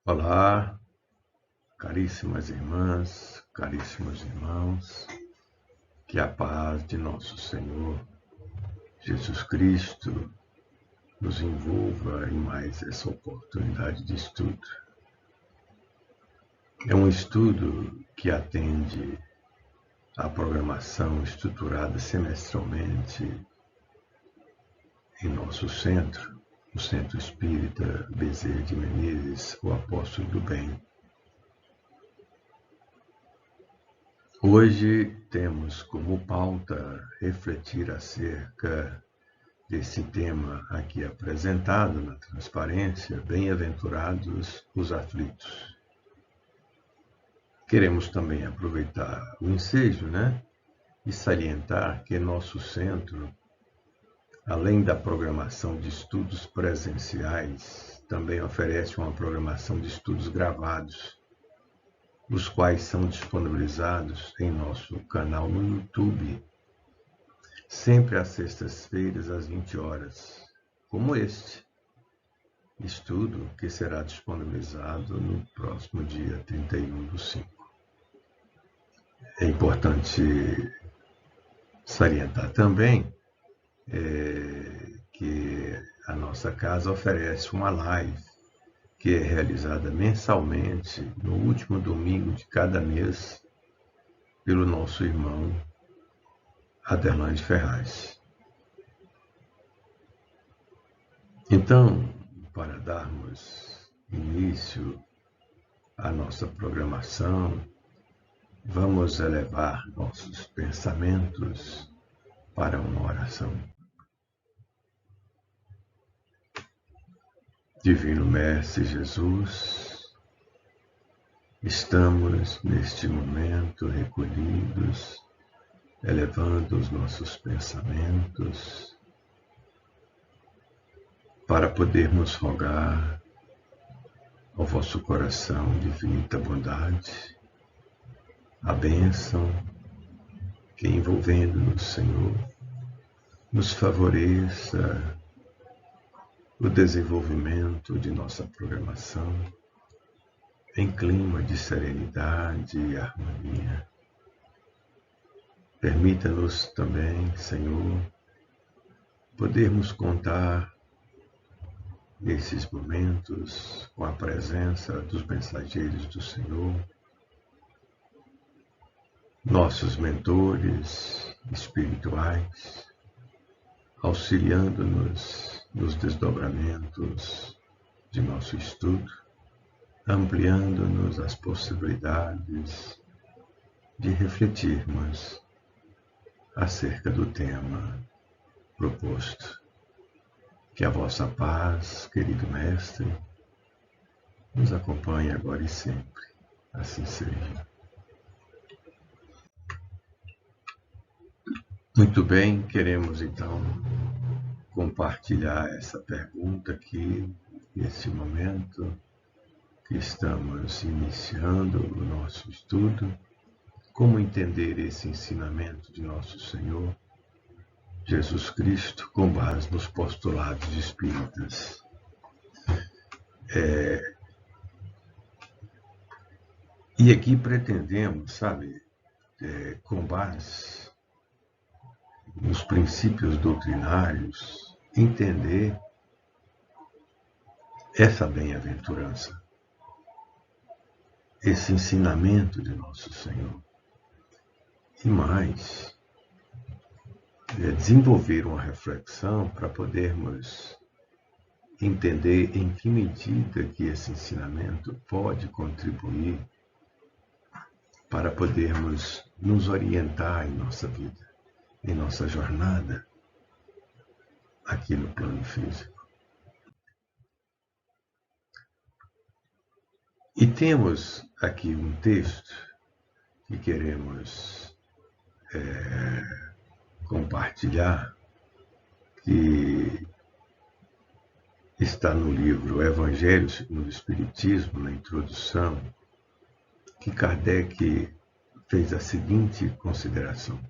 Olá, caríssimas irmãs, caríssimos irmãos, que a paz de nosso Senhor Jesus Cristo nos envolva em mais essa oportunidade de estudo. É um estudo que atende à programação estruturada semestralmente em nosso centro, o Centro Espírita Bezerra de Menezes, o Apóstolo do Bem. Hoje temos como pauta refletir acerca desse tema aqui apresentado na transparência, bem-aventurados os aflitos. Queremos também aproveitar o ensejo, e salientar que nosso centro, além da programação de estudos presenciais, também oferece uma programação de estudos gravados, os quais são disponibilizados em nosso canal no YouTube, sempre às sextas-feiras, às 20 horas, como este estudo que será disponibilizado no próximo dia 31/5. É importante salientar também que a nossa casa oferece uma live que é realizada mensalmente no último domingo de cada mês pelo nosso irmão Aderlande Ferraz. Então, para darmos início à nossa programação, vamos elevar nossos pensamentos para uma oração. Divino Mestre Jesus, estamos neste momento recolhidos, elevando os nossos pensamentos para podermos rogar ao vosso coração de infinita bondade a bênção que, envolvendo-nos, Senhor, nos favoreça o desenvolvimento de nossa programação em clima de serenidade e harmonia. Permita-nos também, Senhor, podermos contar nesses momentos com a presença dos mensageiros do Senhor, nossos mentores espirituais, auxiliando-nos nos desdobramentos de nosso estudo, ampliando-nos as possibilidades de refletirmos acerca do tema proposto. Que a vossa paz, querido Mestre, nos acompanhe agora e sempre. Assim seja. Muito bem, queremos então compartilhar essa pergunta aqui, nesse momento que estamos iniciando o nosso estudo. Como entender esse ensinamento de nosso Senhor Jesus Cristo com base nos postulados espíritas? E aqui pretendemos, com base nos princípios doutrinários, entender essa bem-aventurança, esse ensinamento de nosso Senhor. E mais, desenvolver uma reflexão para podermos entender em que medida que esse ensinamento pode contribuir para podermos nos orientar em nossa vida, em nossa jornada aqui no plano físico. E temos aqui um texto que queremos compartilhar, que está no livro Evangelho segundo o Espiritismo, na introdução, que Kardec fez a seguinte consideração: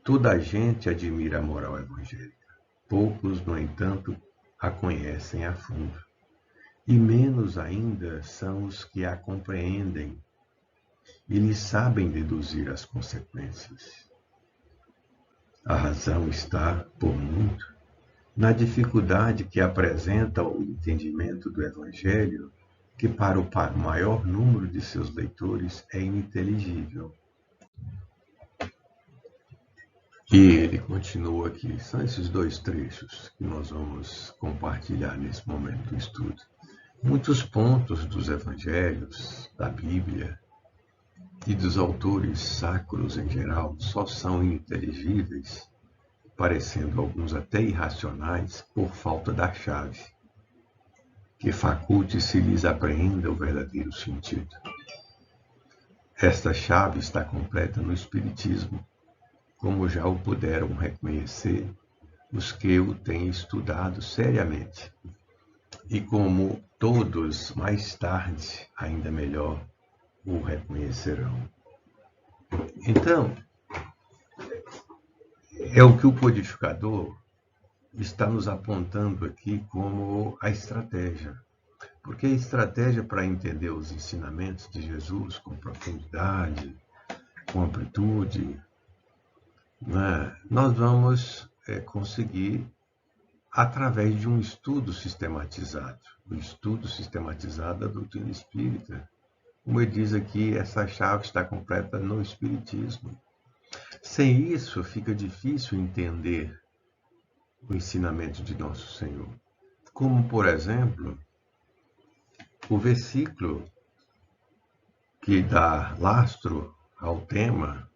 toda a gente admira a moral evangélica, poucos, no entanto, a conhecem a fundo. e menos ainda são os que a compreendem e lhe sabem deduzir as consequências. A razão está, por muito, na dificuldade que apresenta o entendimento do Evangelho, que para o maior número de seus leitores é ininteligível. E ele continua aqui. São esses dois trechos que nós vamos compartilhar nesse momento do estudo. Muitos pontos dos evangelhos, da Bíblia e dos autores sacros em geral só são ininteligíveis, parecendo alguns até irracionais, por falta da chave, que faculte se lhes apreenda o verdadeiro sentido. Esta chave está completa no Espiritismo, como já o puderam reconhecer os que o têm estudado seriamente, e como todos mais tarde, ainda melhor, o reconhecerão. Então, é o que o codificador está nos apontando aqui como a estratégia. Porque a estratégia para entender os ensinamentos de Jesus com profundidade, com amplitude, né, nós vamos conseguir através de um estudo sistematizado. O estudo sistematizado da doutrina espírita. Como ele diz aqui, essa chave está completa no Espiritismo. Sem isso, fica difícil entender o ensinamento de Nosso Senhor. Como, por exemplo, o versículo que dá lastro ao tema,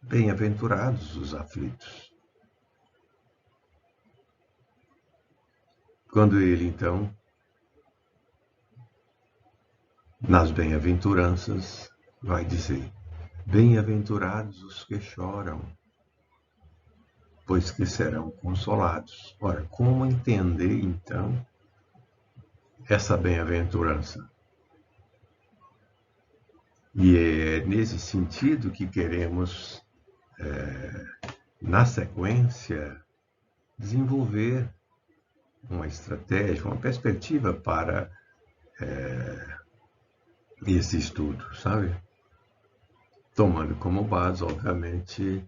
bem-aventurados os aflitos. Quando ele, então, nas bem-aventuranças, vai dizer: bem-aventurados os que choram, pois que serão consolados. Ora, como entender, então, essa bem-aventurança? E é nesse sentido que queremos, na sequência, desenvolver uma estratégia, uma perspectiva para esse estudo, sabe? Tomando como base, obviamente,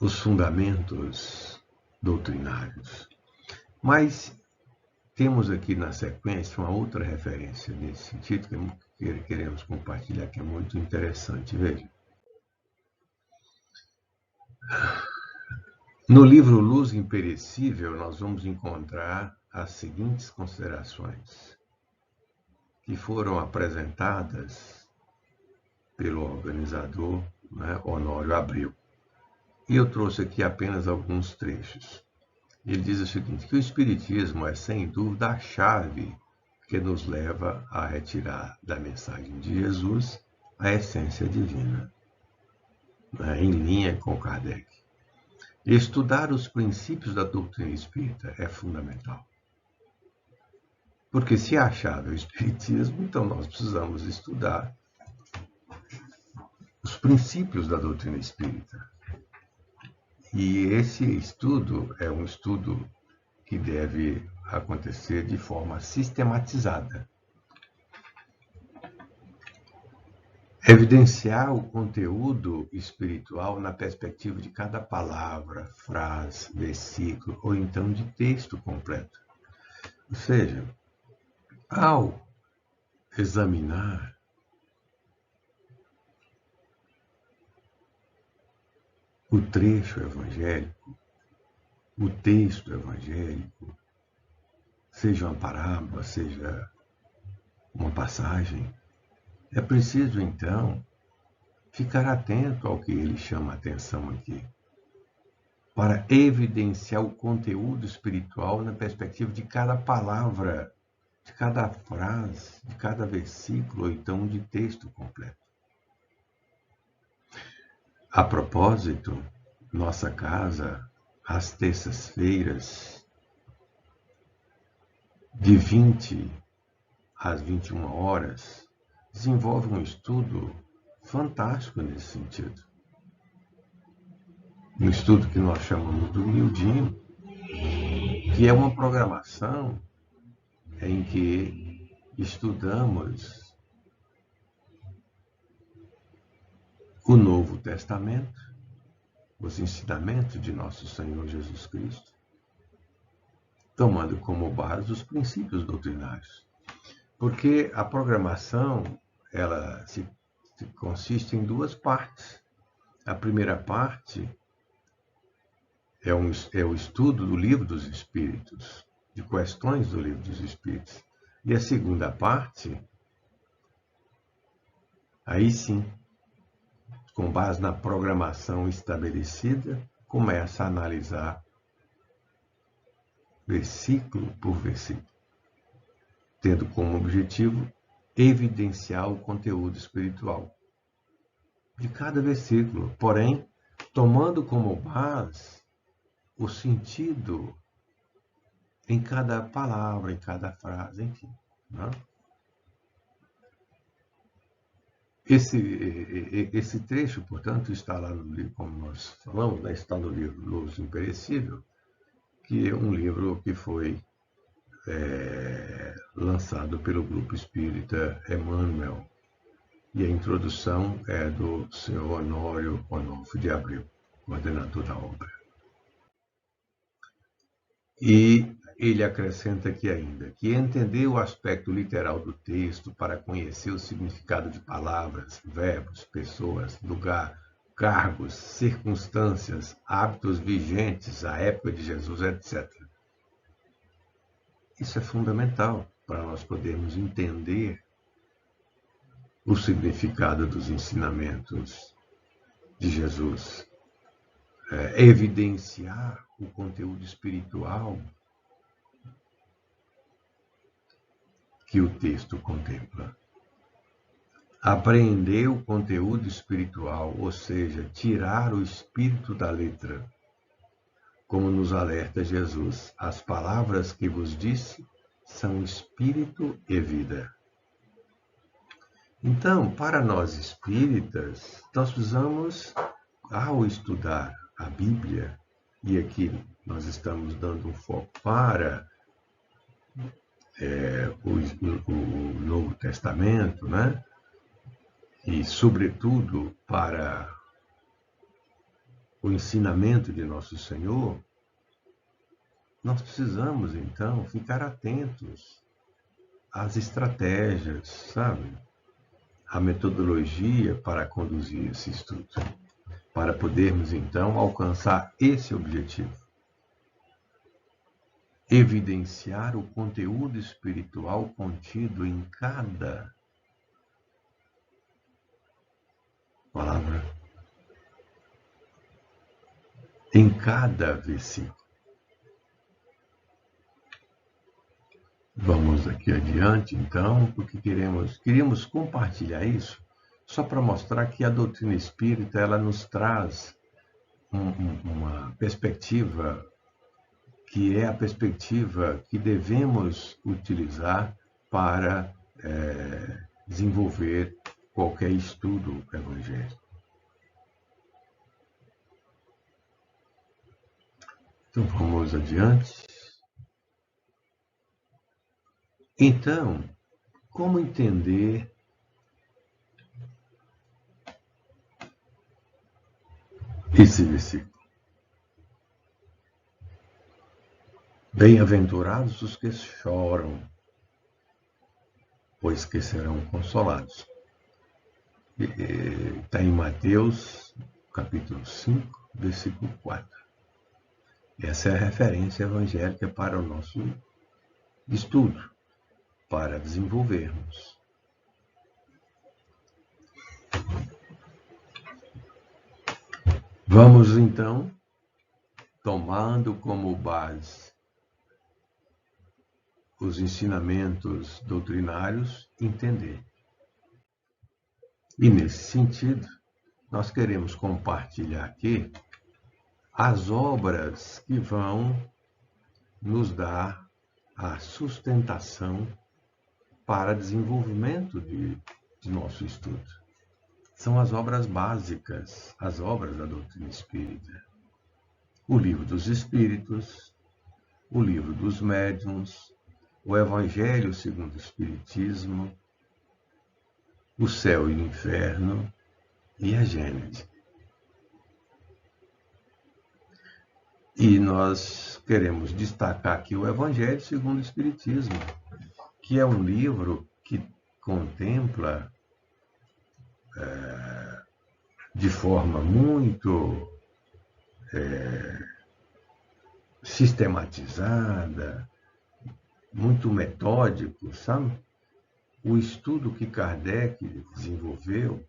os fundamentos doutrinários. Mas temos aqui na sequência uma outra referência nesse sentido que queremos compartilhar, que é muito interessante. Veja. No livro Luz Imperecível, nós vamos encontrar as seguintes considerações, que foram apresentadas pelo organizador, né, Honório Abreu. E eu trouxe aqui apenas alguns trechos. Ele diz o seguinte, que o Espiritismo é, sem dúvida, a chave que nos leva a retirar da mensagem de Jesus a essência divina, né, em linha com Kardec. Estudar os princípios da doutrina espírita é fundamental. Porque se a chave é o Espiritismo, então nós precisamos estudar os princípios da doutrina espírita. E esse estudo é um estudo que deve acontecer de forma sistematizada. Evidenciar o conteúdo espiritual na perspectiva de cada palavra, frase, versículo ou então de texto completo. Ou seja, ao examinar o trecho evangélico, o texto evangélico, seja uma parábola, seja uma passagem, é preciso, então, ficar atento ao que ele chama a atenção aqui, para evidenciar o conteúdo espiritual na perspectiva de cada palavra, de cada frase, de cada versículo, ou então de texto completo. A propósito, nossa casa, às terças-feiras, de 20 às 21 horas, desenvolve um estudo fantástico nesse sentido. Um estudo que nós chamamos do Miudinho, que é uma programação em que estudamos o Novo Testamento, os ensinamentos de nosso Senhor Jesus Cristo, tomando como base os princípios doutrinários. Porque a programação, ela consiste em duas partes. A primeira parte é o estudo do Livro dos Espíritos, de questões do Livro dos Espíritos. E a segunda parte, aí sim, com base na programação estabelecida, começa a analisar versículo por versículo, tendo como objetivo evidenciar o conteúdo espiritual de cada versículo, porém, tomando como base o sentido em cada palavra, em cada frase, enfim. Né? Esse trecho, portanto, está lá no livro, como nós falamos, né? Está no livro Luz Imperecível, que é um livro que foi lançado pelo Grupo Espírita Emmanuel. E a introdução é do Sr. Honório Onofre de Abreu, coordenador da obra. E ele acrescenta aqui ainda que entender o aspecto literal do texto para conhecer o significado de palavras, verbos, pessoas, lugar, cargos, circunstâncias, hábitos vigentes à época de Jesus, etc. Isso é fundamental para nós podermos entender o significado dos ensinamentos de Jesus, evidenciar o conteúdo espiritual que o texto contempla. Apreender o conteúdo espiritual, ou seja, tirar o espírito da letra, como nos alerta Jesus, as palavras que vos disse são espírito e vida. Então, para nós espíritas, nós precisamos, ao estudar a Bíblia, e aqui nós estamos dando um foco para o Novo Testamento, né? E, sobretudo, para o ensinamento de Nosso Senhor, nós precisamos, então, ficar atentos às estratégias, sabe? A metodologia para conduzir esse estudo, para podermos, então, alcançar esse objetivo. Evidenciar o conteúdo espiritual contido em cada palavra, em cada versículo. Vamos aqui adiante, então, porque queríamos compartilhar isso só para mostrar que a doutrina espírita ela nos traz uma perspectiva que é a perspectiva que devemos utilizar para desenvolver qualquer estudo evangélico. Então, vamos adiante. Então, como entender esse versículo? Bem-aventurados os que choram, pois que serão consolados. Está em Mateus, capítulo 5, versículo 4. Essa é a referência evangélica para o nosso estudo, para desenvolvermos. Vamos, então, tomando como base os ensinamentos doutrinários, entender. E, nesse sentido, nós queremos compartilhar aqui as obras que vão nos dar a sustentação para desenvolvimento de nosso estudo. São as obras básicas, as obras da doutrina espírita. O Livro dos Espíritos, o Livro dos Médiuns, o Evangelho segundo o Espiritismo, o céu e o inferno e a Gênese. E nós queremos destacar aqui o Evangelho segundo o Espiritismo, que é um livro que contempla de forma muito sistematizada, muito metódico, sabe? O estudo que Kardec desenvolveu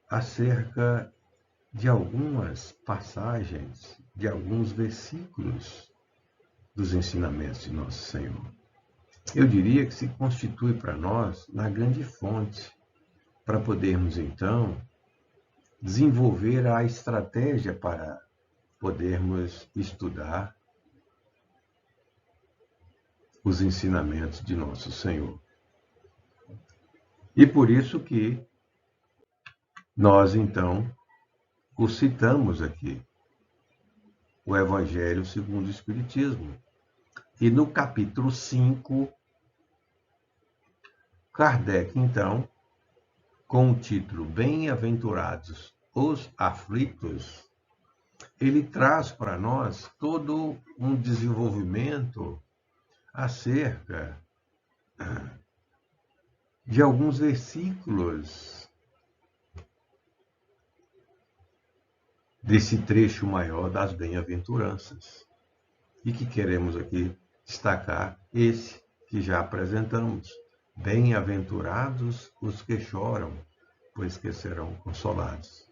acerca de algumas passagens, de alguns versículos dos ensinamentos de Nosso Senhor. Eu diria que se constitui para nós na grande fonte, para podermos, então, desenvolver a estratégia para podermos estudar os ensinamentos de Nosso Senhor. E por isso que nós, então, o citamos aqui, o Evangelho segundo o Espiritismo. E no capítulo 5, Kardec, então, com o título Bem-aventurados os aflitos, ele traz para nós todo um desenvolvimento acerca de alguns versículos desse trecho maior das bem-aventuranças. E que queremos aqui destacar esse que já apresentamos. Bem-aventurados os que choram, pois que serão consolados.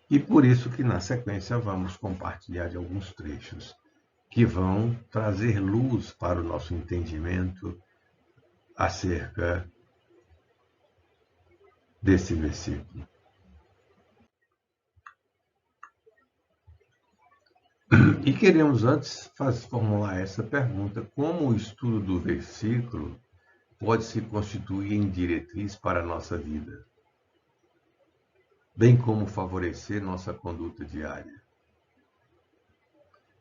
E por isso que na sequência vamos compartilhar de alguns trechos que vão trazer luz para o nosso entendimento acerca desse versículo. E queremos antes formular essa pergunta: como o estudo do versículo pode se constituir em diretriz para a nossa vida, bem como favorecer nossa conduta diária?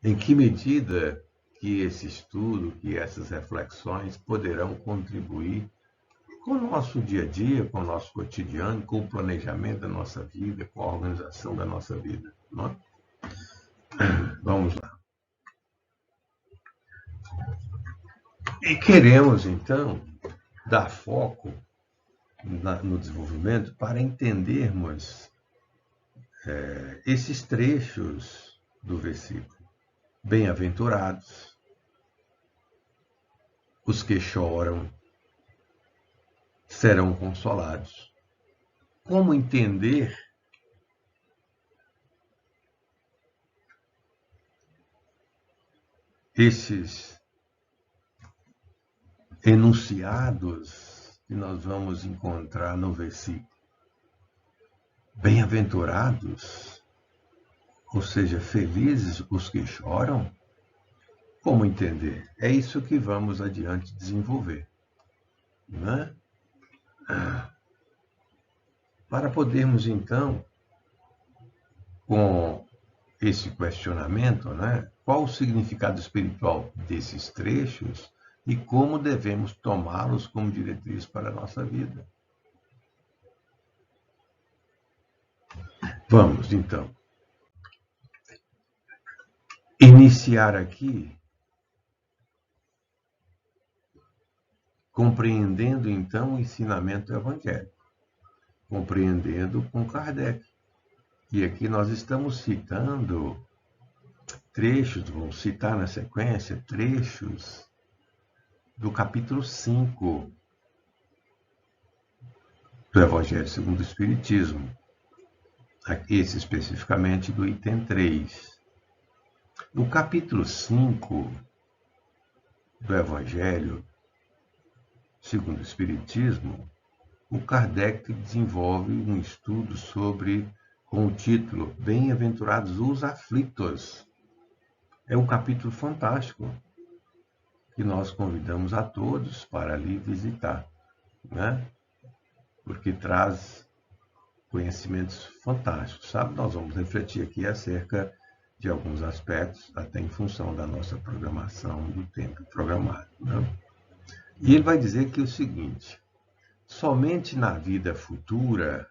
Em que medida que esse estudo, que essas reflexões poderão contribuir com o nosso dia a dia, com o nosso cotidiano, com o planejamento da nossa vida, com a organização da nossa vida, não é? Vamos lá. E queremos, então, dar foco no desenvolvimento para entendermos esses trechos do versículo. Bem-aventurados os que choram serão consolados. Como entender esses enunciados que nós vamos encontrar no versículo? Bem-aventurados, ou seja, felizes os que choram? Como entender? É isso que vamos adiante desenvolver, né? Para podermos, então, com esse questionamento, né, qual o significado espiritual desses trechos e como devemos tomá-los como diretriz para a nossa vida. Vamos, então, iniciar aqui compreendendo, então, o ensinamento evangélico, compreendendo com Kardec. E aqui nós estamos citando trechos, vamos citar na sequência, trechos do capítulo 5 do Evangelho segundo o Espiritismo, esse especificamente do item 3. No capítulo 5 do Evangelho segundo o Espiritismo, o Kardec desenvolve um estudo com o título Bem-aventurados os aflitos. É um capítulo fantástico que nós convidamos a todos para ali visitar, né? Porque traz conhecimentos fantásticos, sabe? Nós vamos refletir aqui acerca de alguns aspectos, até em função da nossa programação do tempo programado. Né? E ele vai dizer que é o seguinte: somente na vida futura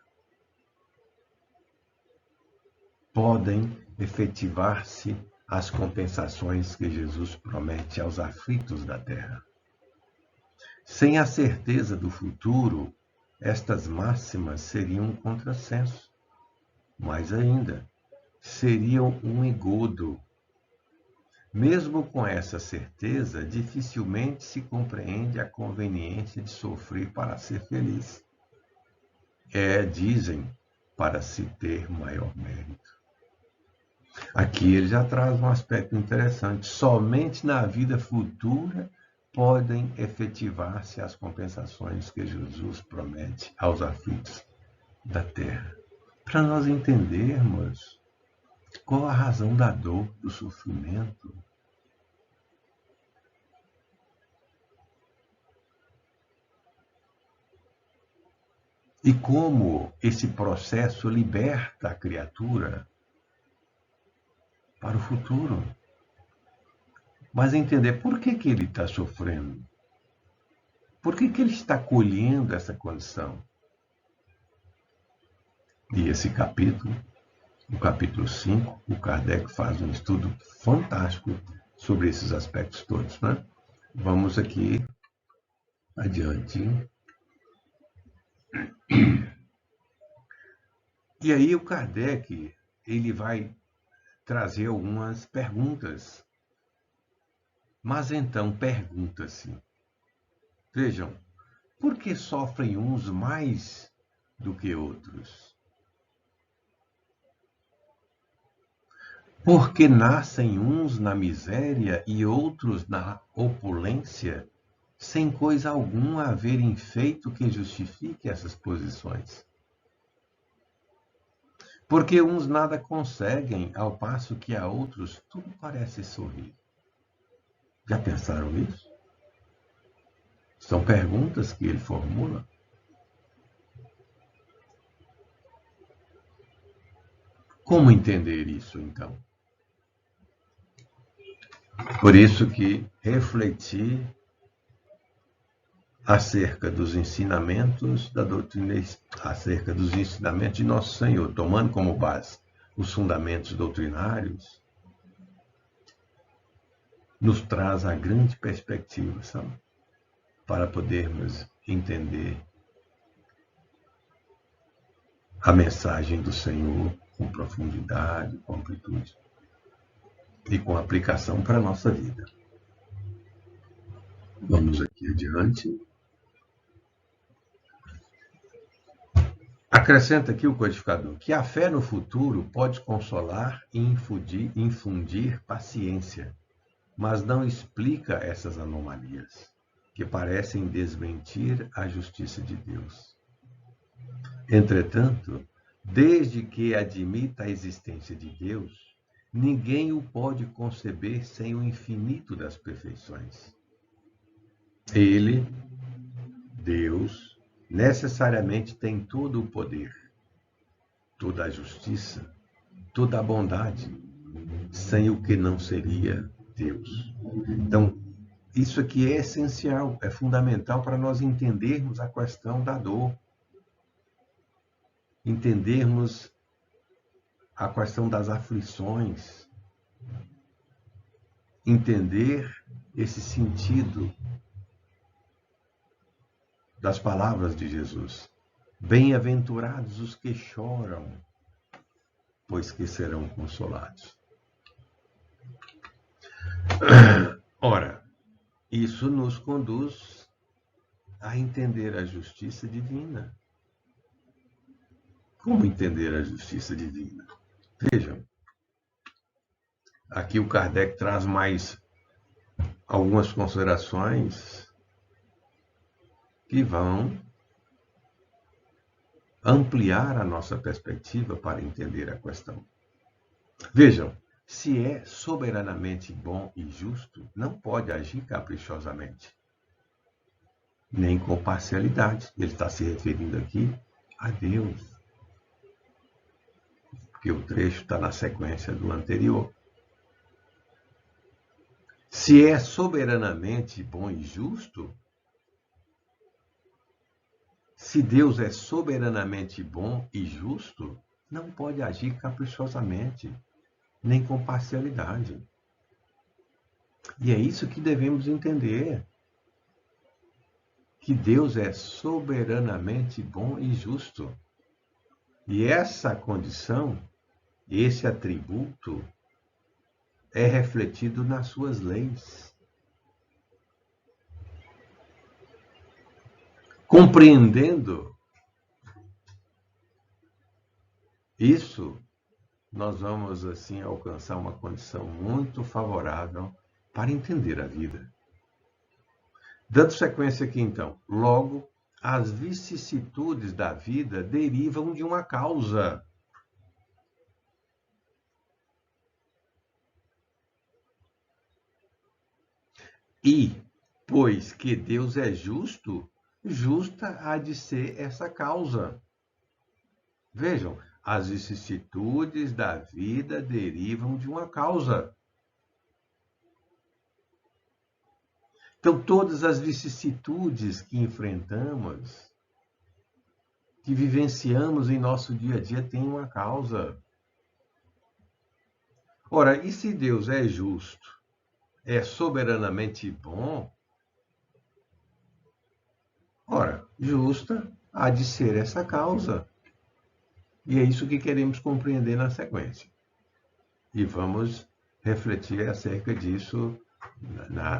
podem efetivar-se as compensações que Jesus promete aos aflitos da terra. Sem a certeza do futuro, estas máximas seriam um contrassenso. Mais ainda, seriam um engodo. Mesmo com essa certeza, dificilmente se compreende a conveniência de sofrer para ser feliz. Dizem, para se ter maior mérito. Aqui ele já traz um aspecto interessante. Somente na vida futura podem efetivar-se as compensações que Jesus promete aos aflitos da terra. Para nós entendermos qual a razão da dor, do sofrimento. E como esse processo liberta a criatura para o futuro. Mas entender por que ele está sofrendo. Por que ele está colhendo essa condição? E esse capítulo, o capítulo 5, o Kardec faz um estudo fantástico sobre esses aspectos todos. Né? Vamos aqui adiante. E aí o Kardec ele vai trazer algumas perguntas. Mas então pergunta-se, vejam, por que sofrem uns mais do que outros? Por que nascem uns na miséria e outros na opulência, sem coisa alguma haverem feito que justifique essas posições? Porque uns nada conseguem, ao passo que a outros tudo parece sorrir. Já pensaram nisso? São perguntas que ele formula. Como entender isso, então? Por isso que refletir acerca dos ensinamentos da doutrina, acerca dos ensinamentos de Nosso Senhor, tomando como base os fundamentos doutrinários, nos traz a grande perspectiva, sabe? Para podermos entender a mensagem do Senhor com profundidade, com amplitude e com aplicação para a nossa vida. Vamos aqui adiante. Acrescenta aqui o codificador que a fé no futuro pode consolar e infundir paciência, mas não explica essas anomalias, que parecem desmentir a justiça de Deus. Entretanto, desde que admita a existência de Deus, ninguém o pode conceber sem o infinito das perfeições. Ele, Deus, necessariamente tem todo o poder, toda a justiça, toda a bondade, sem o que não seria Deus. Então, isso aqui é essencial, é fundamental para nós entendermos a questão da dor, entendermos a questão das aflições, entender esse sentido das palavras de Jesus. Bem-aventurados os que choram, pois que serão consolados. Ora, isso nos conduz a entender a justiça divina. Como entender a justiça divina? Vejam, aqui o Kardec traz mais algumas considerações que vão ampliar a nossa perspectiva para entender a questão. Vejam, se é soberanamente bom e justo, não pode agir caprichosamente, nem com parcialidade. Ele está se referindo aqui a Deus. porque o trecho está na sequência do anterior. Se é soberanamente bom e justo, se Deus é soberanamente bom e justo, não pode agir caprichosamente, nem com parcialidade. E é isso que devemos entender. Que Deus é soberanamente bom e justo. E essa condição, esse atributo, é refletido nas suas leis. Compreendendo isso, nós vamos assim alcançar uma condição muito favorável para entender a vida. Dando sequência aqui então, logo, as vicissitudes da vida derivam de uma causa. E, pois que Deus é justo, justa há de ser essa causa. Vejam, as vicissitudes da vida derivam de uma causa. Então, todas as vicissitudes que enfrentamos, que vivenciamos em nosso dia a dia, têm uma causa. Ora, e se Deus é justo, é soberanamente bom, ora, justa há de ser essa causa. E é isso que queremos compreender na sequência. E vamos refletir acerca disso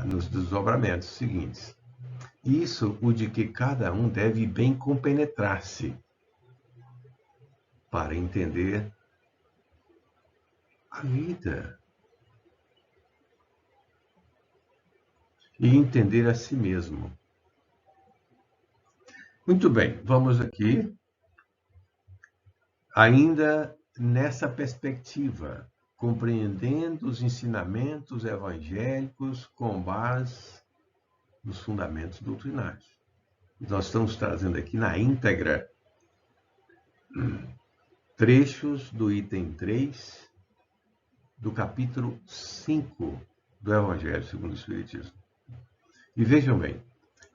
nos desdobramentos seguintes. Isso o de que cada um deve bem compenetrar-se para entender a vida e entender a si mesmo. Muito bem, vamos aqui ainda nessa perspectiva, compreendendo os ensinamentos evangélicos com base nos fundamentos doutrinários. Nós estamos trazendo aqui na íntegra trechos do item 3 do capítulo 5 do Evangelho segundo o Espiritismo. E vejam bem,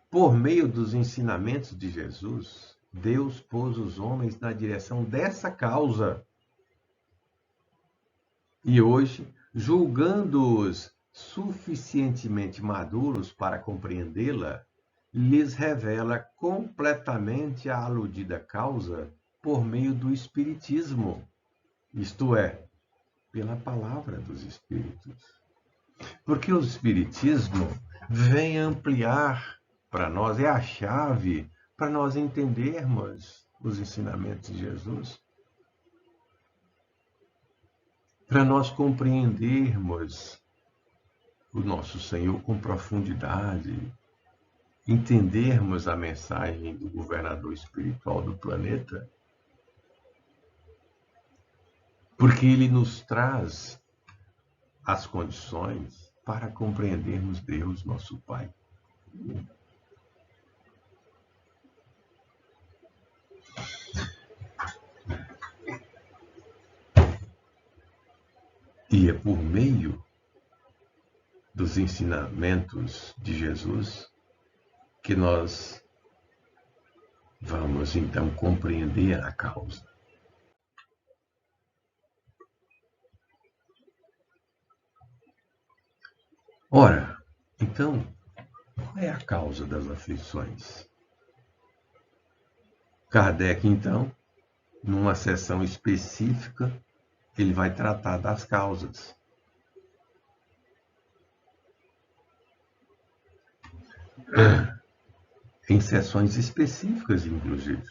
por meio dos ensinamentos de Jesus, Deus pôs os homens na direção dessa causa. E hoje, julgando-os suficientemente maduros para compreendê-la, lhes revela completamente a aludida causa por meio do Espiritismo, isto é, pela palavra dos Espíritos. Porque o Espiritismo vem ampliar para nós, é a chave para nós entendermos os ensinamentos de Jesus, para nós compreendermos o nosso Senhor com profundidade, entendermos a mensagem do governador espiritual do planeta, porque ele nos traz as condições para compreendermos Deus, nosso Pai. E é por meio dos ensinamentos de Jesus que nós vamos então compreender a causa. Ora, então, qual é a causa das aflições? Kardec, então, numa sessão específica, ele vai tratar das causas. Em sessões específicas, inclusive.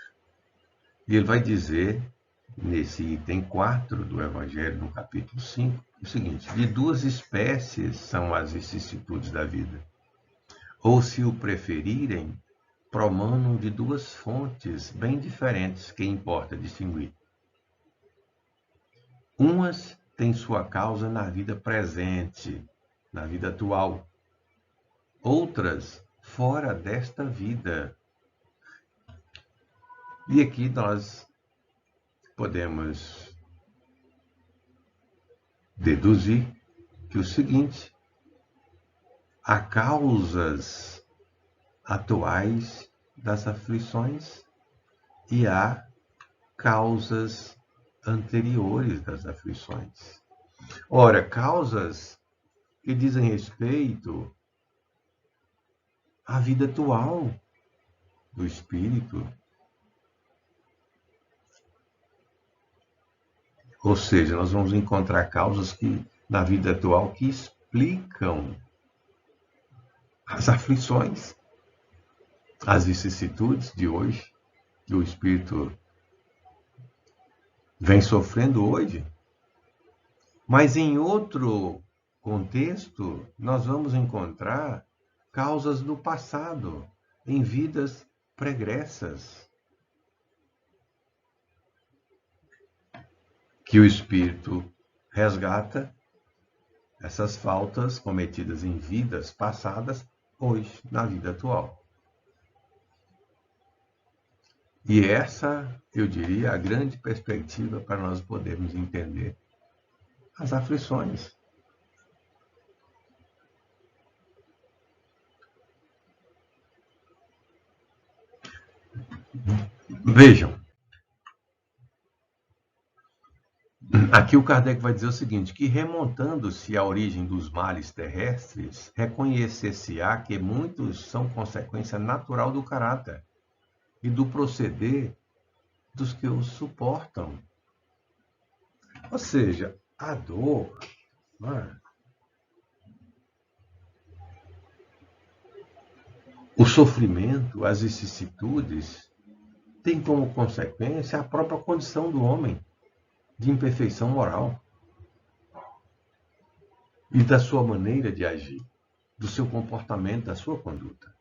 E ele vai dizer, nesse item 4 do Evangelho, no capítulo 5, o seguinte: de duas espécies são as vicissitudes da vida. Ou, se o preferirem, promanam de duas fontes bem diferentes que importa distinguir. Umas têm sua causa na vida presente, na vida atual. Outras fora desta vida. E aqui nós podemos deduzir que o seguinte: há causas atuais das aflições e há causas anteriores das aflições. Ora, causas que dizem respeito à vida atual do espírito. Ou seja, nós vamos encontrar causas que, na vida atual, que explicam as aflições, as vicissitudes de hoje, que o espírito vem sofrendo hoje. Mas em outro contexto, nós vamos encontrar causas do passado, em vidas pregressas, que o espírito resgata essas faltas cometidas em vidas passadas, hoje, na vida atual. E essa, eu diria, a grande perspectiva para nós podermos entender as aflições. Vejam, aqui o Kardec vai dizer o seguinte, que remontando-se à origem dos males terrestres, reconhecer-se-á que muitos são consequência natural do caráter e do proceder dos que os suportam. Ou seja, a dor, o sofrimento, as vicissitudes, tem como consequência a própria condição do homem de imperfeição moral e da sua maneira de agir, do seu comportamento, da sua conduta.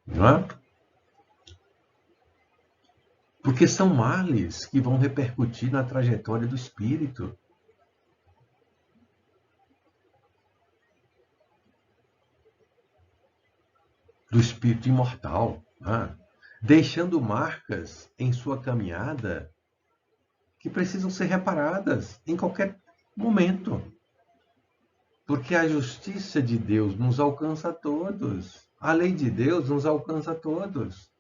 Não é? Porque são males que vão repercutir na trajetória do espírito. Do espírito imortal, né? Deixando marcas em sua caminhada que precisam ser reparadas em qualquer momento. Porque a justiça de Deus nos alcança a todos. A lei de Deus nos alcança a todos.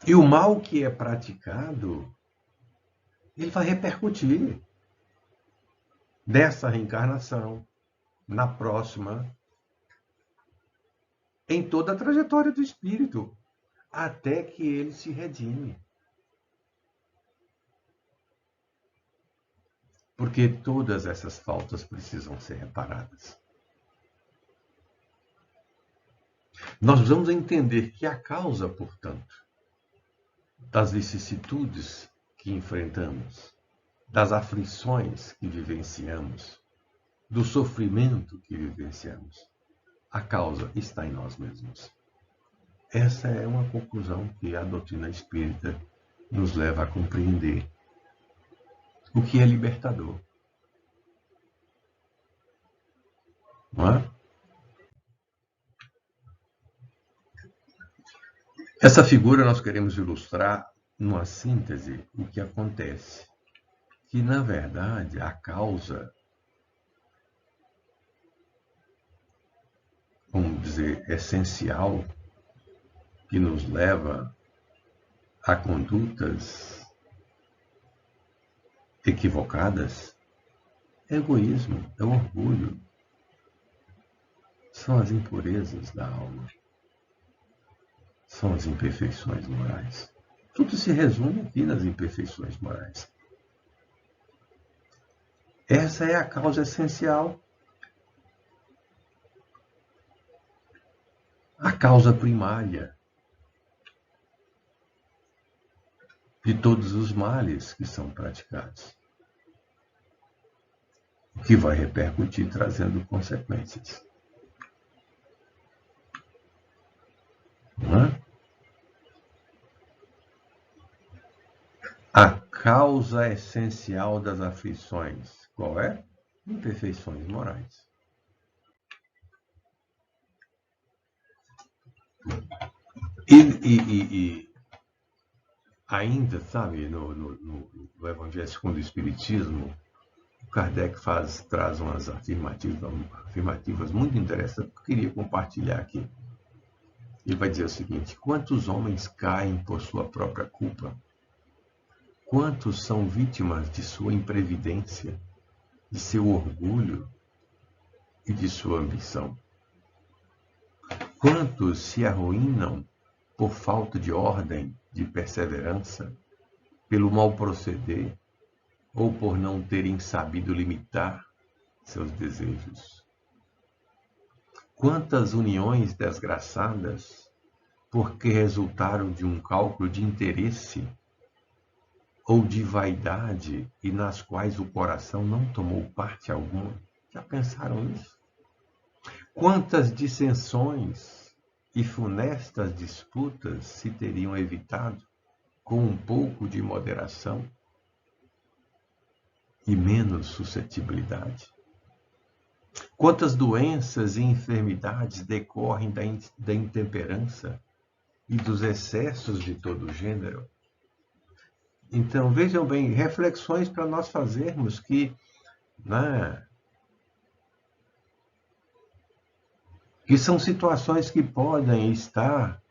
E o mal que é praticado, ele vai repercutir nessa reencarnação, na próxima, em toda a trajetória do espírito, até que ele se redime. Porque todas essas faltas precisam ser reparadas. Nós vamos entender que a causa, portanto, das vicissitudes que enfrentamos, das aflições que vivenciamos, do sofrimento que vivenciamos, a causa está em nós mesmos. Essa é uma conclusão que a doutrina espírita nos leva a compreender, o que é libertador. Não é? Essa figura nós queremos ilustrar, numa síntese, o que acontece. Que, na verdade, a causa, vamos dizer, essencial, que nos leva a condutas equivocadas, é egoísmo, é orgulho. São as impurezas da alma. São as imperfeições morais. Tudo se resume aqui nas imperfeições morais. Essa é a causa essencial. A causa primária de todos os males que são praticados. O que vai repercutir trazendo consequências. Não é? A causa essencial das aflições, qual é? Imperfeições morais. E Ainda, sabe, no Evangelho segundo o Espiritismo, o Kardec traz umas afirmativas muito interessantes que eu queria compartilhar aqui. Ele vai dizer o seguinte: quantos homens caem por sua própria culpa? Quantos são vítimas de sua imprevidência, de seu orgulho e de sua ambição? Quantos se arruinam por falta de ordem, de perseverança, pelo mau proceder ou por não terem sabido limitar seus desejos? Quantas uniões desgraçadas porque resultaram de um cálculo de interesse ou de vaidade e nas quais o coração não tomou parte alguma? Já pensaram nisso? Quantas dissensões e funestas disputas se teriam evitado com um pouco de moderação e menos suscetibilidade? Quantas doenças e enfermidades decorrem da intemperança e dos excessos de todo gênero? Então, vejam bem, reflexões para nós fazermos que são situações que podem estar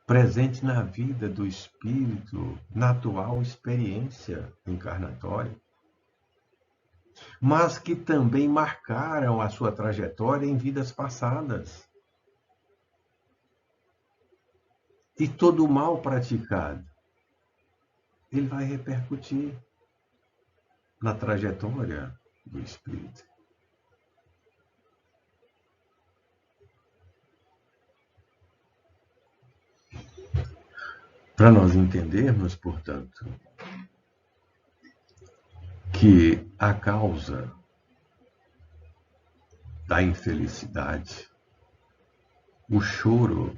presentes na vida do espírito, na atual experiência encarnatória, mas que também marcaram a sua trajetória em vidas passadas. E todo o mal praticado, ele vai repercutir na trajetória do espírito. Para nós entendermos, portanto, que a causa da infelicidade, o choro,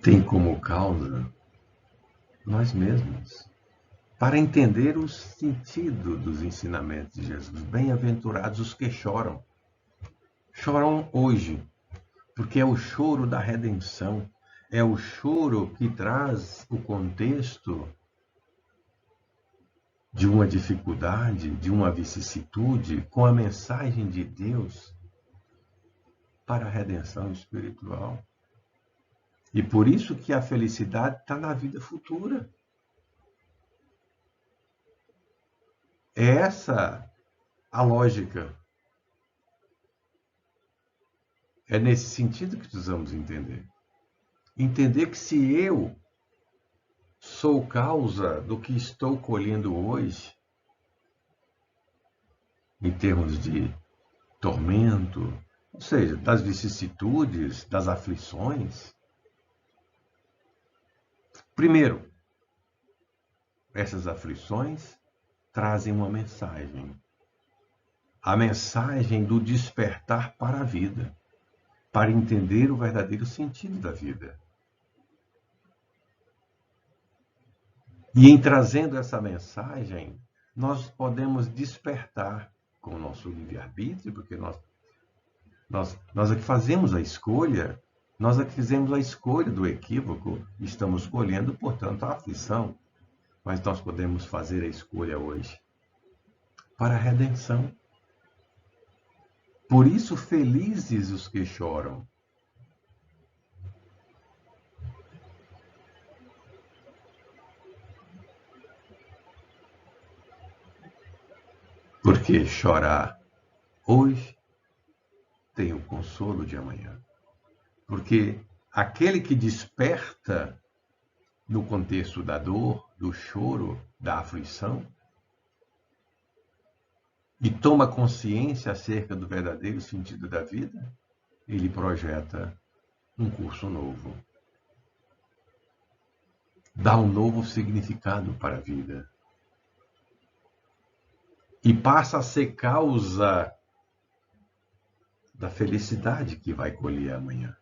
tem como causa nós mesmos. Para entender o sentido dos ensinamentos de Jesus, bem-aventurados os que choram. Choram hoje, porque é o choro da redenção, é o choro que traz o contexto de uma dificuldade, de uma vicissitude, com a mensagem de Deus para a redenção espiritual. E por isso que a felicidade está na vida futura. É essa a lógica. É nesse sentido que precisamos entender. Entender que se eu sou causa do que estou colhendo hoje, em termos de tormento, ou seja, das vicissitudes, das aflições, primeiro, essas aflições trazem uma mensagem. A mensagem do despertar para a vida, para entender o verdadeiro sentido da vida. E em trazendo essa mensagem, nós podemos despertar com o nosso livre-arbítrio, porque nós é que fazemos a escolha, nós é que fizemos a escolha do equívoco, estamos escolhendo, portanto, a aflição. Mas nós podemos fazer a escolha hoje para a redenção. Por isso, felizes os que choram. Porque chorar hoje tem o consolo de amanhã. Porque aquele que desperta no contexto da dor, do choro, da aflição, e toma consciência acerca do verdadeiro sentido da vida, ele projeta um curso novo. Dá um novo significado para a vida. E passa a ser causa da felicidade que vai colher amanhã.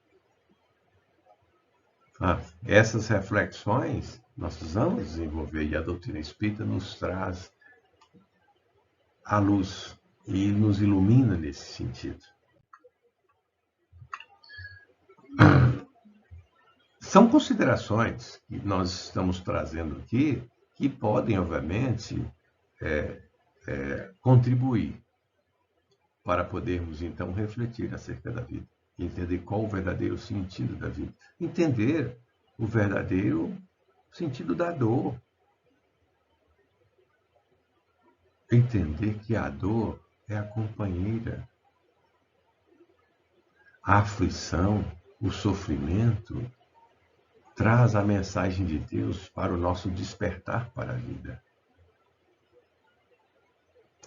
Essas reflexões nós precisamos desenvolver, e a doutrina espírita nos traz a luz e nos ilumina nesse sentido. São considerações que nós estamos trazendo aqui que podem, obviamente, contribuir para podermos, então, refletir acerca da vida, entender qual o verdadeiro sentido da vida, entender o verdadeiro sentido da dor, entender que a dor é a companheira, a aflição, o sofrimento, traz a mensagem de Deus para o nosso despertar para a vida.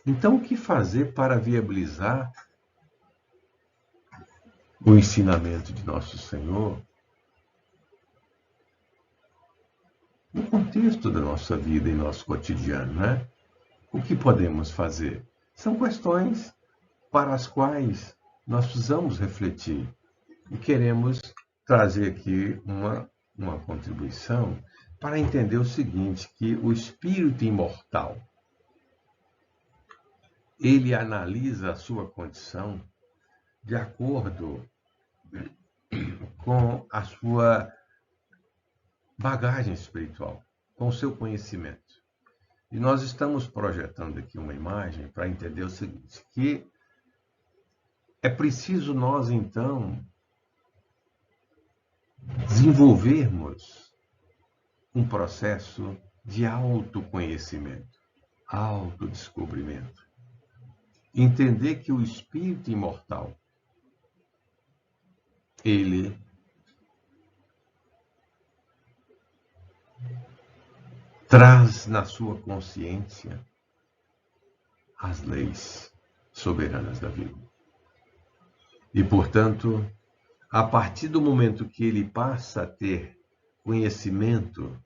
Então, o que fazer para viabilizar o ensinamento de nosso Senhor no contexto da nossa vida e nosso cotidiano, né? O que podemos fazer? São questões para as quais nós precisamos refletir e queremos trazer aqui uma contribuição para entender o seguinte, que o espírito imortal, ele analisa a sua condição de acordo com a sua bagagem espiritual, com o seu conhecimento. E nós estamos projetando aqui uma imagem para entender o seguinte, que é preciso nós, então, desenvolvermos um processo de autoconhecimento, autodescobrimento. Entender que o espírito imortal, ele traz na sua consciência as leis soberanas da vida. E, portanto, a partir do momento que ele passa a ter conhecimento,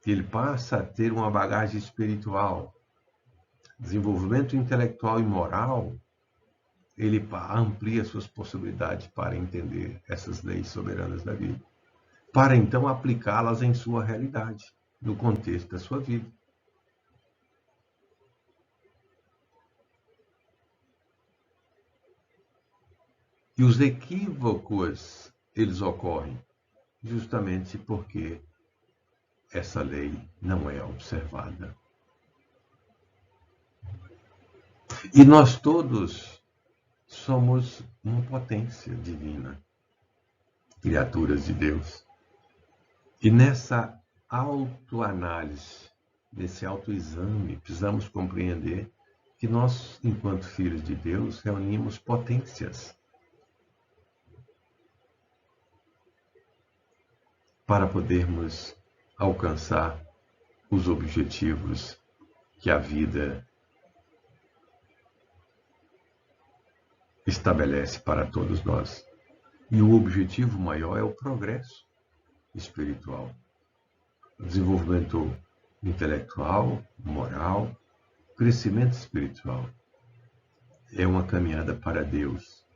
que ele passa a ter uma bagagem espiritual, desenvolvimento intelectual e moral, ele amplia suas possibilidades para entender essas leis soberanas da vida, para então aplicá-las em sua realidade, no contexto da sua vida. E os equívocos, eles ocorrem justamente porque essa lei não é observada. E nós todos somos uma potência divina, criaturas de Deus. E nessa autoanálise, nesse autoexame, precisamos compreender que nós, enquanto filhos de Deus, reunimos potências para podermos alcançar os objetivos que a vida estabelece para todos nós. E o objetivo maior é o progresso espiritual, o desenvolvimento intelectual, moral, crescimento espiritual. É uma caminhada para Deus.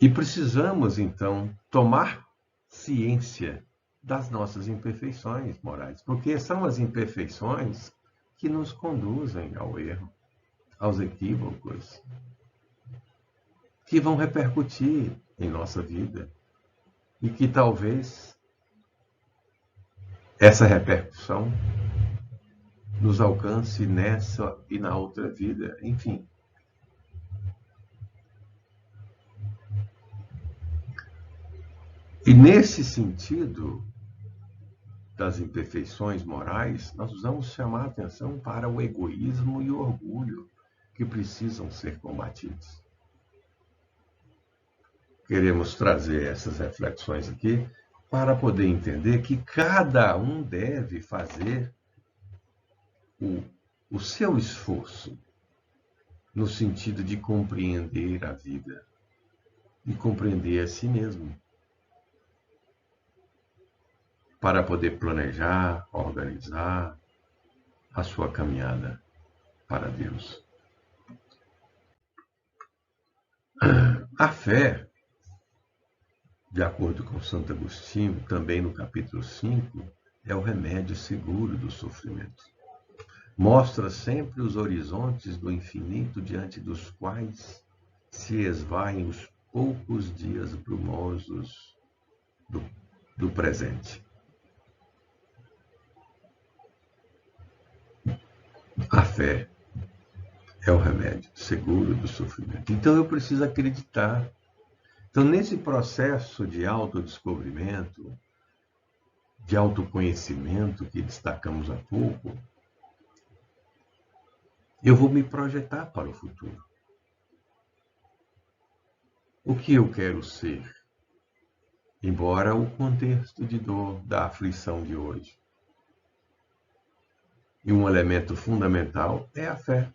E precisamos, então, tomar ciência das nossas imperfeições morais, porque são as imperfeições que nos conduzem ao erro, aos equívocos, que vão repercutir em nossa vida e que talvez essa repercussão nos alcance nessa e na outra vida, enfim. E nesse sentido das imperfeições morais, nós precisamos chamar a atenção para o egoísmo e o orgulho que precisam ser combatidos. Queremos trazer essas reflexões aqui para poder entender que cada um deve fazer o seu esforço no sentido de compreender a vida e compreender a si mesmo, para poder planejar, organizar a sua caminhada para Deus. A fé, de acordo com Santo Agostinho, também no capítulo 5, é o remédio seguro do sofrimento. Mostra sempre os horizontes do infinito diante dos quais se esvaem os poucos dias brumosos do presente. A fé é o remédio seguro do sofrimento. Então eu preciso acreditar. Então, nesse processo de autodescobrimento, de autoconhecimento que destacamos há pouco, eu vou me projetar para o futuro. O que eu quero ser? Embora o contexto de dor da aflição de hoje. E um elemento fundamental é a fé.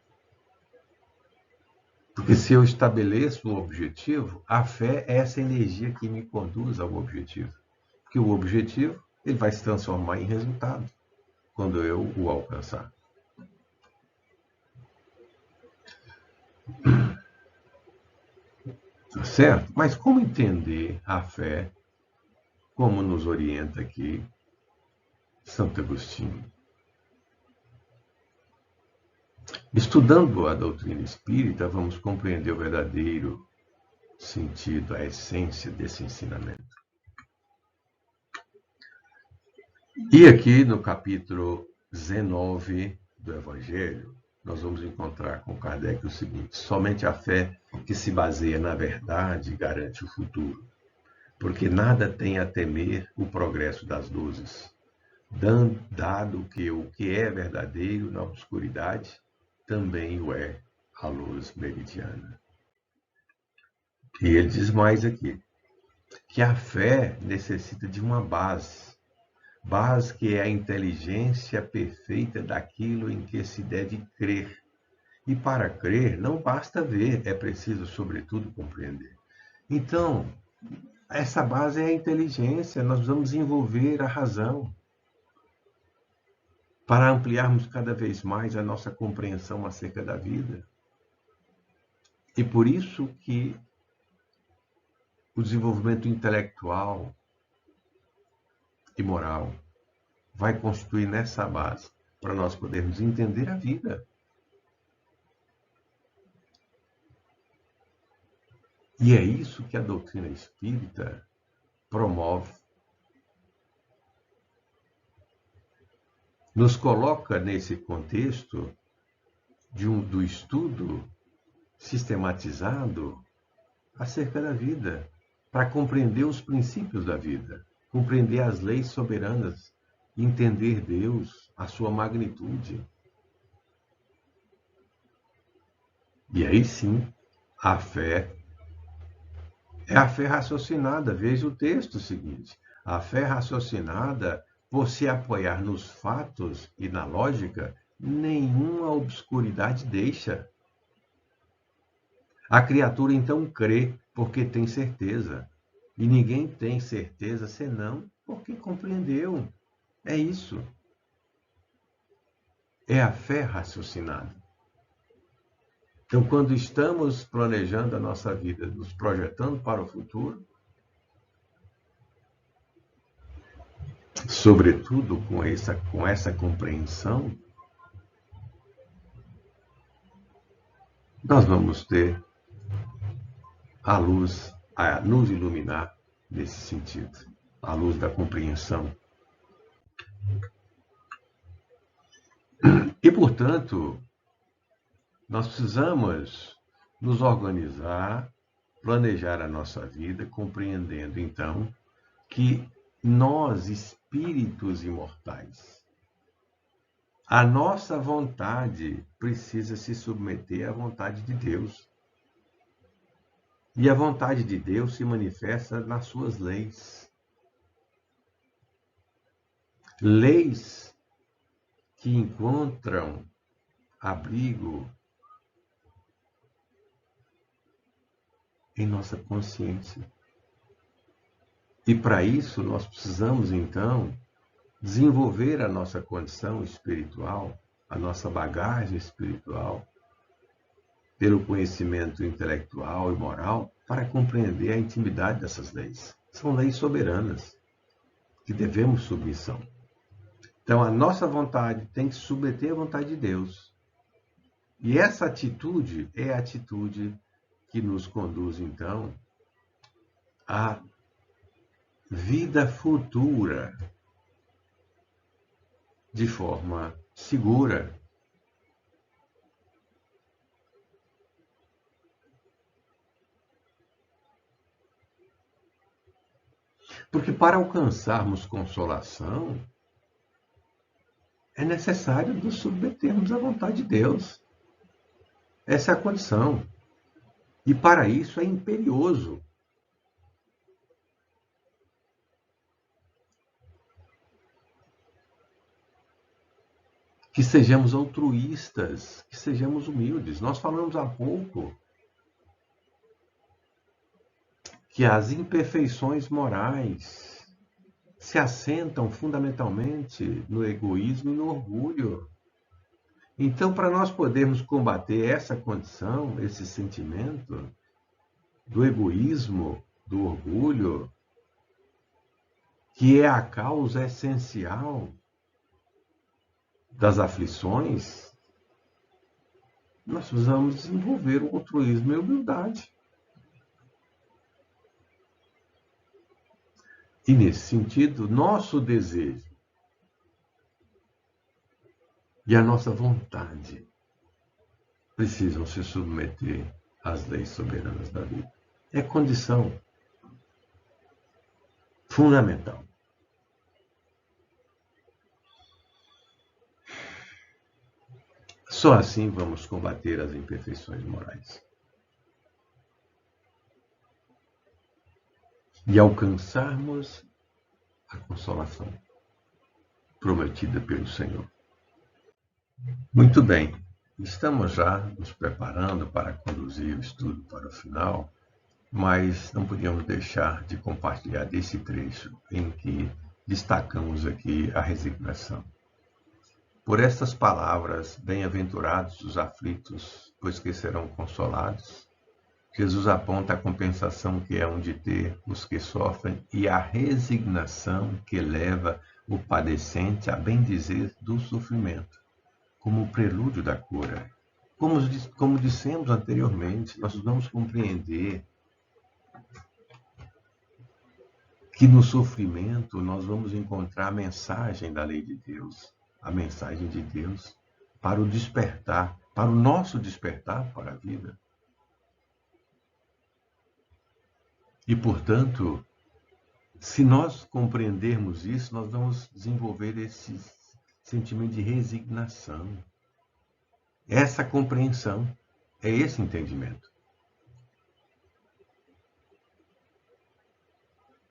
Porque se eu estabeleço o objetivo, a fé é essa energia que me conduz ao objetivo. Porque o objetivo, ele vai se transformar em resultado quando eu o alcançar. Tá certo? Mas como entender a fé, como nos orienta aqui Santo Agostinho? Estudando a doutrina espírita, vamos compreender o verdadeiro sentido, a essência desse ensinamento. E aqui no capítulo 19 do Evangelho, nós vamos encontrar com Kardec o seguinte: somente a fé que se baseia na verdade garante o futuro, porque nada tem a temer o progresso das luzes, dado que o que é verdadeiro na obscuridade também o é a luz meridiana. E ele diz mais aqui, que a fé necessita de uma base que é a inteligência perfeita daquilo em que se deve crer. E para crer não basta ver, é preciso, sobretudo, compreender. Então, essa base é a inteligência, nós vamos desenvolver a razão para ampliarmos cada vez mais a nossa compreensão acerca da vida. E por isso que o desenvolvimento intelectual e moral vai construir nessa base para nós podermos entender a vida. E é isso que a doutrina espírita promove. Nos coloca nesse contexto do estudo sistematizado acerca da vida, para compreender os princípios da vida, compreender as leis soberanas, entender Deus, a sua magnitude. E aí sim, a fé é a fé raciocinada. Veja o texto seguinte. A fé raciocinada, por se apoiar nos fatos e na lógica, nenhuma obscuridade deixa. A criatura então crê porque tem certeza. E ninguém tem certeza senão porque compreendeu. É isso. É a fé raciocinada. Então, quando estamos planejando a nossa vida, nos projetando para o futuro, sobretudo com essa compreensão, nós vamos ter a luz a nos iluminar nesse sentido, a luz da compreensão. E, portanto, nós precisamos nos organizar, planejar a nossa vida, compreendendo, então, que nós, espíritos imortais, a nossa vontade precisa se submeter à vontade de Deus. E a vontade de Deus se manifesta nas suas leis. Leis que encontram abrigo em nossa consciência. E para isso nós precisamos, então, desenvolver a nossa condição espiritual, a nossa bagagem espiritual, pelo conhecimento intelectual e moral, para compreender a intimidade dessas leis. São leis soberanas, que devemos submissão. Então, a nossa vontade tem que se submeter à vontade de Deus. E essa atitude é a atitude que nos conduz, então, a vida futura de forma segura. Porque para alcançarmos consolação, é necessário nos submetermos à vontade de Deus. Essa é a condição. E para isso é imperioso que sejamos altruístas, que sejamos humildes. Nós falamos há pouco que as imperfeições morais se assentam fundamentalmente no egoísmo e no orgulho. Então, para nós podermos combater essa condição, esse sentimento do egoísmo, do orgulho, que é a causa essencial das aflições, nós precisamos desenvolver o altruísmo e a humildade. E, nesse sentido, nosso desejo e a nossa vontade precisam se submeter às leis soberanas da vida. É condição fundamental. Só assim vamos combater as imperfeições morais e alcançarmos a consolação prometida pelo Senhor. Muito bem, estamos já nos preparando para conduzir o estudo para o final, mas não podíamos deixar de compartilhar desse trecho em que destacamos aqui a resignação. Por estas palavras, bem-aventurados os aflitos, pois que serão consolados. Jesus aponta a compensação que é um de ter os que sofrem e a resignação que leva o padecente a bendizer do sofrimento, como o prelúdio da cura. Como dissemos anteriormente, nós vamos compreender que no sofrimento nós vamos encontrar a mensagem da lei de Deus, a mensagem de Deus para o despertar, para o nosso despertar para a vida. E, portanto, se nós compreendermos isso, nós vamos desenvolver esse sentimento de resignação. Essa compreensão, é esse entendimento.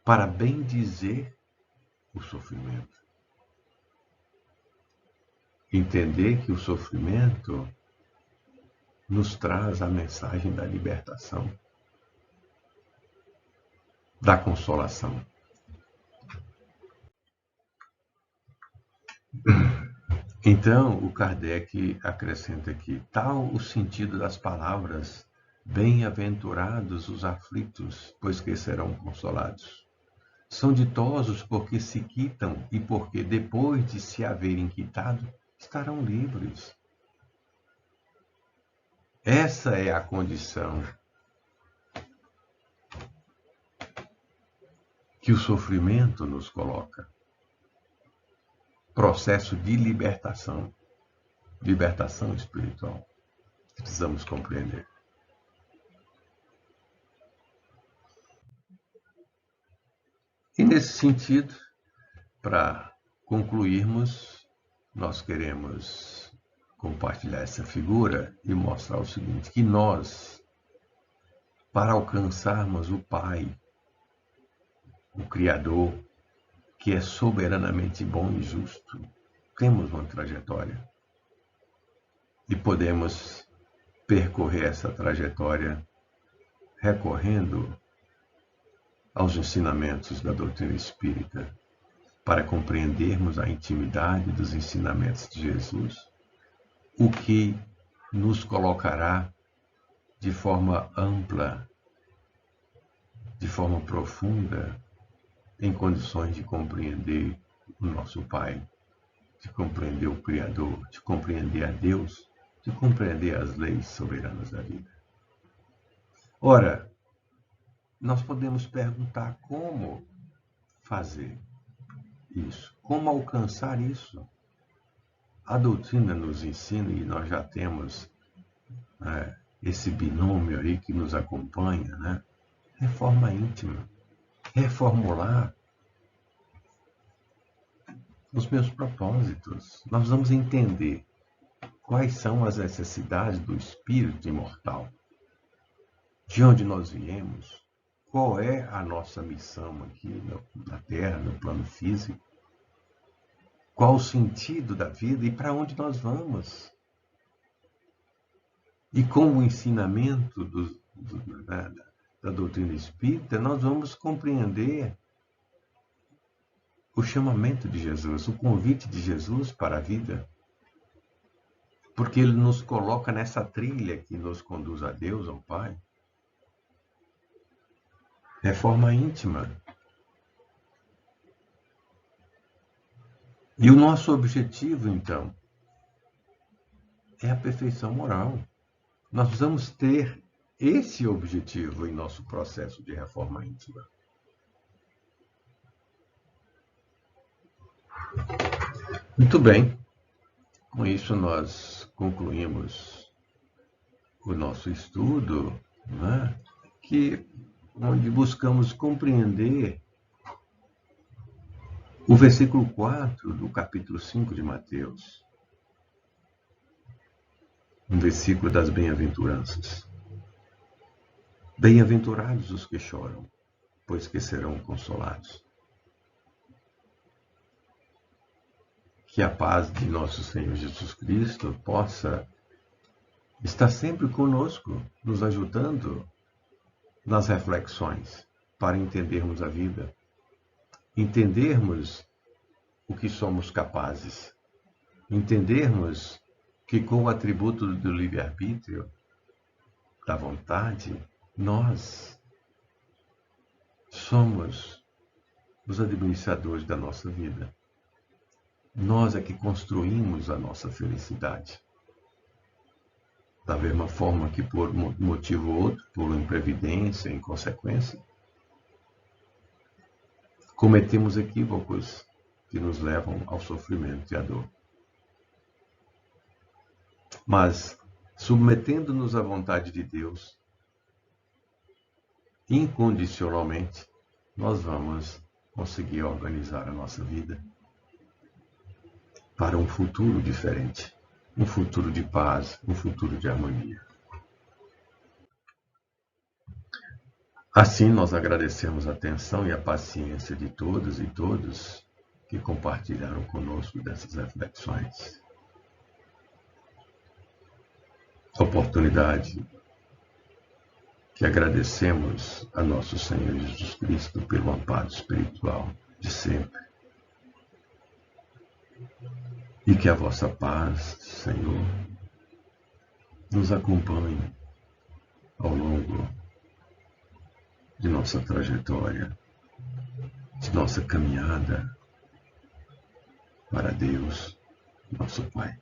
Para bem dizer o sofrimento. Entender que o sofrimento nos traz a mensagem da libertação, da consolação. Então, o Kardec acrescenta aqui, tal o sentido das palavras, bem-aventurados os aflitos, pois que serão consolados. São ditosos porque se quitam e porque, depois de se haverem quitado, estarão livres. Essa é a condição que o sofrimento nos coloca. Processo de libertação espiritual. Precisamos compreender. E nesse sentido, para concluirmos, nós queremos compartilhar essa figura e mostrar o seguinte, que nós, para alcançarmos o Pai, o Criador, que é soberanamente bom e justo, temos uma trajetória. E podemos percorrer essa trajetória recorrendo aos ensinamentos da doutrina espírita, para compreendermos a intimidade dos ensinamentos de Jesus, o que nos colocará de forma ampla, de forma profunda, em condições de compreender o nosso Pai, de compreender o Criador, de compreender a Deus, de compreender as leis soberanas da vida. Ora, nós podemos perguntar como fazer isso, como alcançar isso. A doutrina nos ensina, e nós já temos esse binômio aí que nos acompanha, né? Reforma íntima, reformular os meus propósitos. Nós vamos entender quais são as necessidades do espírito imortal, de onde nós viemos, qual é a nossa missão aqui na Terra, no plano físico, qual o sentido da vida e para onde nós vamos. E com o ensinamento da doutrina espírita, nós vamos compreender o chamamento de Jesus, o convite de Jesus para a vida. Porque ele nos coloca nessa trilha que nos conduz a Deus, ao Pai. Reforma íntima. E o nosso objetivo, então, é a perfeição moral. Nós precisamos ter esse objetivo em nosso processo de reforma íntima. Muito bem. Com isso, nós concluímos o nosso estudo, né? Onde buscamos compreender o versículo 4 do capítulo 5 de Mateus. Um versículo das bem-aventuranças. Bem-aventurados os que choram, pois que serão consolados. Que a paz de nosso Senhor Jesus Cristo possa estar sempre conosco, nos ajudando nas reflexões para entendermos a vida, entendermos o que somos capazes, entendermos que com o atributo do livre-arbítrio, da vontade, nós somos os administradores da nossa vida. Nós é que construímos a nossa felicidade. Da mesma forma que por motivo ou outro, por imprevidência, inconsequência, cometemos equívocos que nos levam ao sofrimento e à dor. Mas, submetendo-nos à vontade de Deus, incondicionalmente, nós vamos conseguir organizar a nossa vida para um futuro diferente. Um futuro de paz, um futuro de harmonia. Assim, nós agradecemos a atenção e a paciência de todas e todos que compartilharam conosco dessas reflexões. Oportunidade que agradecemos a nosso Senhor Jesus Cristo pelo amparo espiritual de sempre. E que a vossa paz, Senhor, nos acompanhe ao longo de nossa trajetória, de nossa caminhada para Deus, nosso Pai.